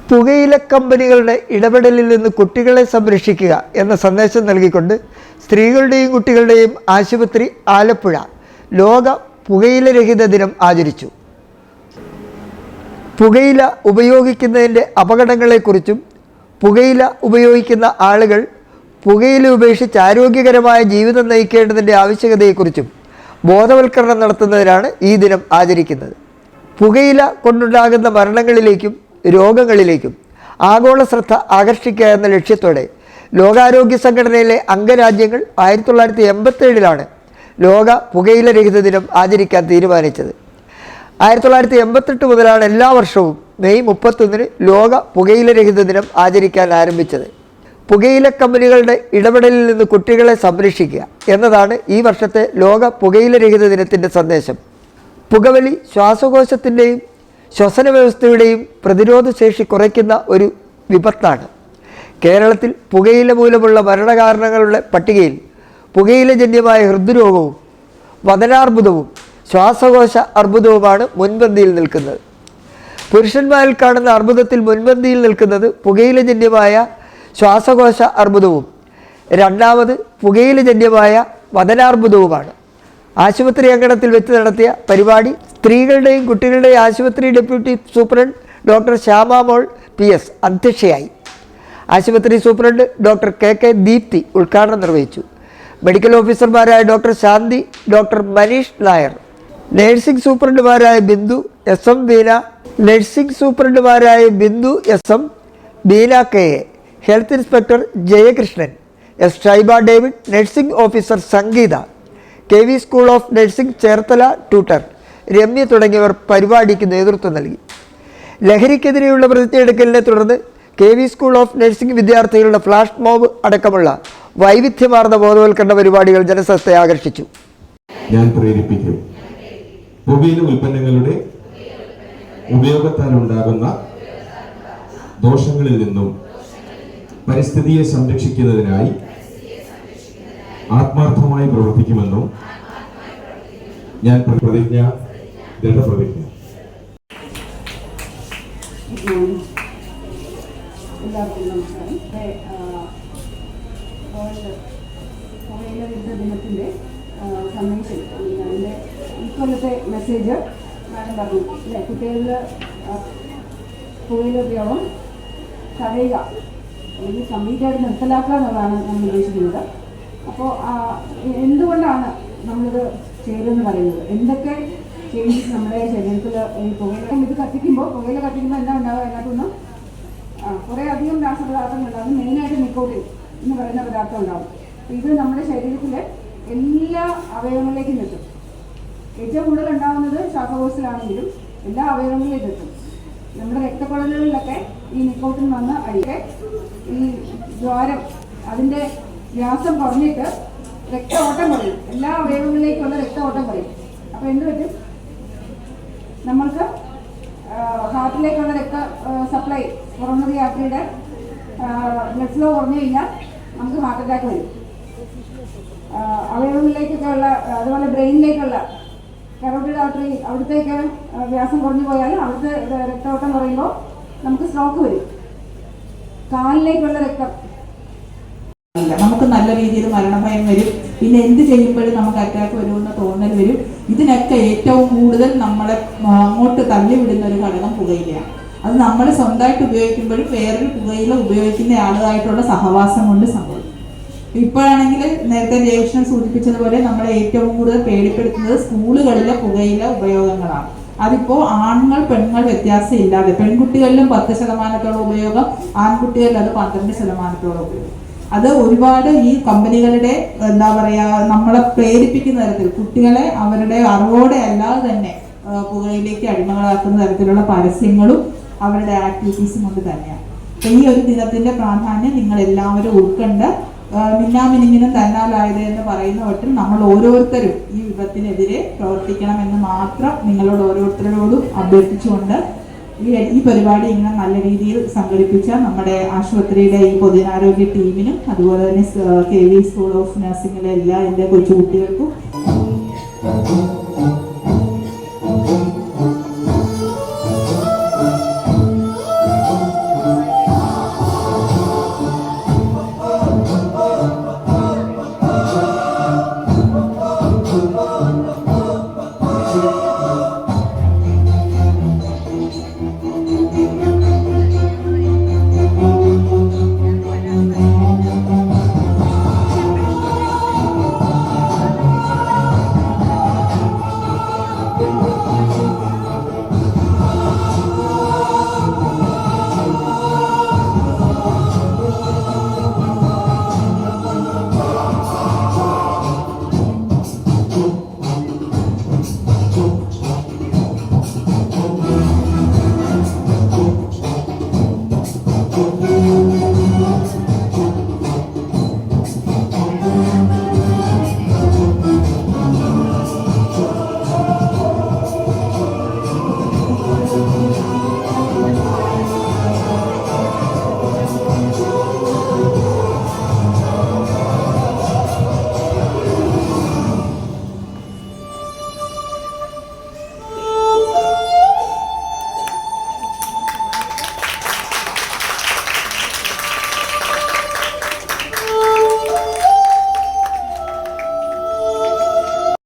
പുകയില കമ്പനികളുടെ ഇടപെടലിൽ നിന്ന് കുട്ടികളെ സംരക്ഷിക്കുക എന്ന സന്ദേശം നൽകിക്കൊണ്ട് സ്ത്രീകളുടെയും കുട്ടികളുടെയും ആശുപത്രി ആലപ്പുഴ ലോക പുകയിലരഹിത ദിനം ആചരിച്ചു. പുകയില ഉപയോഗിക്കുന്നതിൻ്റെ അപകടങ്ങളെക്കുറിച്ചും പുകയില ഉപയോഗിക്കുന്ന ആളുകൾ പുകയില ഉപേക്ഷിച്ച് ആരോഗ്യകരമായ ജീവിതം നയിക്കേണ്ടതിൻ്റെ ആവശ്യകതയെക്കുറിച്ചും ബോധവൽക്കരണം നടത്തുന്നതിനാണ് ഈ ദിനം ആചരിക്കുന്നത്. പുകയില കൊണ്ടുണ്ടാകുന്ന മരണങ്ങളിലേക്കും രോഗങ്ങളിലേക്കും ആഗോള ശ്രദ്ധ ആകർഷിക്കുക എന്ന ലക്ഷ്യത്തോടെ ലോകാരോഗ്യ സംഘടനയിലെ അംഗരാജ്യങ്ങൾ 1987 ലോക പുകയില രഹിത ദിനം ആചരിക്കാൻ തീരുമാനിച്ചത്. 1988 മുതലാണ് എല്ലാ വർഷവും മെയ് 31 ലോക പുകയില രഹിത ദിനം ആചരിക്കാൻ ആരംഭിച്ചത്. പുകയില കമ്പനികളുടെ ഇടപെടലിൽ നിന്ന് കുട്ടികളെ സംരക്ഷിക്കുക എന്നതാണ് ഈ വർഷത്തെ ലോക പുകയില രഹിത ദിനത്തിൻ്റെ സന്ദേശം. പുകവലി ശ്വാസകോശത്തിൻ്റെയും ശ്വസന വ്യവസ്ഥയുടെയും പ്രതിരോധശേഷി കുറയ്ക്കുന്ന ഒരു വിപത്താണ്. കേരളത്തിൽ പുകയില മൂലമുള്ള മരണകാരണങ്ങളുടെ പട്ടികയിൽ പുകയിലജന്യമായ ഹൃദ്രോഗവും വദനാർബുദവും ശ്വാസകോശ അർബുദവുമാണ് മുൻപന്തിയിൽ നിൽക്കുന്നത്. പുരുഷന്മാരിൽ കാണുന്ന അർബുദത്തിൽ മുൻപന്തിയിൽ നിൽക്കുന്നത് പുകയിലജന്യമായ ശ്വാസകോശ അർബുദവും രണ്ടാമത് പുകയിലജന്യമായ വദനാർബുദവുമാണ്. ആശുപത്രി അങ്കണത്തിൽ വെച്ച് നടത്തിയ പരിപാടി സ്ത്രീകളുടെയും കുട്ടികളുടെയും ആശുപത്രി ഡെപ്യൂട്ടി സൂപ്രണ്ട് ഡോക്ടർ ശ്യാമാമോൾ PS അധ്യക്ഷയായി. ആശുപത്രി സൂപ്രണ്ട് ഡോക്ടർ KK ദീപ്തി ഉദ്ഘാടനം നിർവഹിച്ചു. മെഡിക്കൽ ഓഫീസർമാരായ doctor Shanthi, doctor Manish Nair, nursing സൂപ്രണ്ടുമാരായ ബിന്ദു SM ബീന, നഴ്സിംഗ് സൂപ്രണ്ടുമാരായ Bindu SM, Beena KA, health inspector Jayakrishnan, Shaiba David, nursing officer Sangeetha, KV school of nursing Cherthala tutor Ramya തുടങ്ങിയവർ പരിപാടിക്ക് നേതൃത്വം നൽകി. ലഹരിക്കെതിരെയുള്ള പ്രതിജ്ഞയെടുക്കലിനെ തുടർന്ന് KV സ്കൂൾ ഓഫ് നഴ്സിംഗ് വിദ്യാർത്ഥികളുടെ ഫ്ലാഷ് മോബ് അടക്കമുള്ള വൈവിധ്യമാർന്ന ബോധവൽക്കരണ പരിപാടികൾ ജനശ്രദ്ധയെ ആകർഷിച്ചു. ഞാൻ പ്രേരിപ്പിക്കും പുകയില ഉൽപ്പന്നങ്ങളുടെ ഉപയോഗത്താൽ ഉണ്ടാകുന്ന ദോഷങ്ങളിൽ നിന്നും പരിസ്ഥിതിയെ സംരക്ഷിക്കുന്നതിനായി ആത്മാർത്ഥമായി പ്രവർത്തിക്കുമെന്നും ഞാൻ ദൃഢപ്രതിജ്ഞ. എല്ലാവർക്കും നമസ്കാരം. പുകയില രഹിത ദിനത്തിൻ്റെ സന്ദേശം, അതിൻ്റെ ഇക്കൊല്ലത്തെ മെസ്സേജ് മാഡം പറഞ്ഞു അല്ലേ? കുട്ടികളിൽ പുകയില ഉപയോഗം തടയുക അല്ലെങ്കിൽ കംപ്ലീറ്റായിട്ട് നിർത്തലാക്കുക എന്നുള്ളതാണ് നമ്മൾ ഉദ്ദേശിക്കുന്നത്. അപ്പോൾ എന്തുകൊണ്ടാണ് നമ്മളിത് ചെയ്തതെന്ന് പറയുന്നത്, എന്തൊക്കെ ചേഞ്ചസ് നമ്മുടെ ശരീരത്തിൽ ഈ പുകയില ഇത് കത്തിക്കുമ്പോൾ എന്താ ഉണ്ടാവുക? അതിനകത്തൊന്നും കുറേ അധികം രാസപദാർത്ഥങ്ങൾ ഉണ്ടാകും. മെയിനായിട്ട് നിക്കോട്ടിൻ എന്ന് പറയുന്ന പദാർത്ഥം ഉണ്ടാകും. ഇത് നമ്മുടെ ശരീരത്തിലെ എല്ലാ അവയവങ്ങളിലേക്കും എത്തും. ഏറ്റവും കൂടുതൽ ഉണ്ടാകുന്നത് ശ്വാസകോശത്തിലാണെങ്കിലും എല്ലാ അവയവങ്ങളിലേക്കും എത്തും. നമ്മുടെ രക്തക്കുഴലുകളിലൊക്കെ ഈ നിക്കോട്ടിൻ വന്ന് അടിക്കെ ഈ ദ്വാരം അതിൻ്റെ വ്യാസം കുറഞ്ഞിട്ട് രക്തഓട്ടം കുറയും. എല്ലാ അവയവങ്ങളിലേക്കുള്ള രക്തഓട്ടം കുറയും. അപ്പോൾ എന്ത് പറ്റും? നമ്മൾക്ക് ഹാർട്ടിലേക്കുള്ള രക്ത സപ്ലൈ കൊറോണറി ആർട്ടറിയുടെ ബ്ലഡ് ഫ്ലോ കുറഞ്ഞു കഴിഞ്ഞാൽ നമുക്ക് ഹാർട്ട് അറ്റാക്ക് വരും. അവയവങ്ങളിലേക്കൊക്കെ ഉള്ള, അതുപോലെ ബ്രെയിനിലേക്കുള്ള കരോട്ടിഡ് ആർട്ടറി അവിടത്തേക്ക് വ്യാസം കുറഞ്ഞു പോയാൽ അവിടുത്തെ രക്തഓട്ടം കുറയുമ്പോൾ നമുക്ക് സ്ട്രോക്ക് വരും. കാലിലേക്കുള്ള രക്തം നമുക്ക് നല്ല രീതിയിൽ മരണഭയം വരും. പിന്നെ എന്ത് ചെയ്യുമ്പോഴും നമുക്ക് അറ്റാക്ക് വരുമെന്ന് തോന്നൽ വരും. ഇതിനൊക്കെ ഏറ്റവും കൂടുതൽ നമ്മളെ അങ്ങോട്ട് തള്ളിവിടുന്ന ഒരു ഘടകം പുകയിലയാണ്. അത് നമ്മൾ സ്വന്തമായിട്ട് ഉപയോഗിക്കുമ്പോഴും വേറൊരു പുകയില ഉപയോഗിക്കുന്ന ആളുമായിട്ടുള്ള സഹവാസം കൊണ്ട് സംഭവിക്കും. ഇപ്പോഴാണെങ്കിൽ നേരത്തെ ജയകൃഷ്ണൻ സൂചിപ്പിച്ചതുപോലെ നമ്മളെ ഏറ്റവും കൂടുതൽ പേടിപ്പെടുത്തുന്നത് സ്കൂളുകളിലെ പുകയില ഉപയോഗങ്ങളാണ്. അതിപ്പോൾ ആണുങ്ങൾ പെണ്ണുങ്ങൾ വ്യത്യാസം ഇല്ലാതെ പെൺകുട്ടികളിലും 10% ഉപയോഗം, ആൺകുട്ടികളിൽ അത് 12% ഉപയോഗം. അത് ഒരുപാട് ഈ കമ്പനികളുടെ എന്താ പറയുക, നമ്മളെ പ്രേരിപ്പിക്കുന്ന തരത്തിൽ കുട്ടികളെ അവരുടെ അറിവോടെ അല്ലാതെ തന്നെ പുകയിലേക്ക് അടിമകളാക്കുന്ന തരത്തിലുള്ള പരസ്യങ്ങളും അവരുടെ ആക്ടിവിറ്റീസും കൊണ്ട് തന്നെയാണ്. അപ്പം ഈ ഒരു ദിനത്തിന്റെ പ്രാധാന്യം നിങ്ങൾ എല്ലാവരും ഉൾക്കൊണ്ട് മിന്നാമിനിങ്ങിനും തന്നാലായത് എന്ന് പറയുന്ന വട്ടിൽ നമ്മൾ ഓരോരുത്തരും ഈ വിപത്തിനെതിരെ പ്രവർത്തിക്കണമെന്ന് മാത്രം നിങ്ങളോട് ഓരോരുത്തരോടും അഭ്യർത്ഥിച്ചുകൊണ്ട് ഈ പരിപാടി ഇങ്ങനെ നല്ല രീതിയിൽ സംഘടിപ്പിച്ച നമ്മുടെ ആശുപത്രിയുടെ ഈ പൊതുജനാരോഗ്യ ടീമിനും അതുപോലെ തന്നെ KV സ്കൂൾ ഓഫ് നഴ്സിംഗിലെ എല്ലാ എൻ്റെ കൊച്ചുകുട്ടികൾക്കും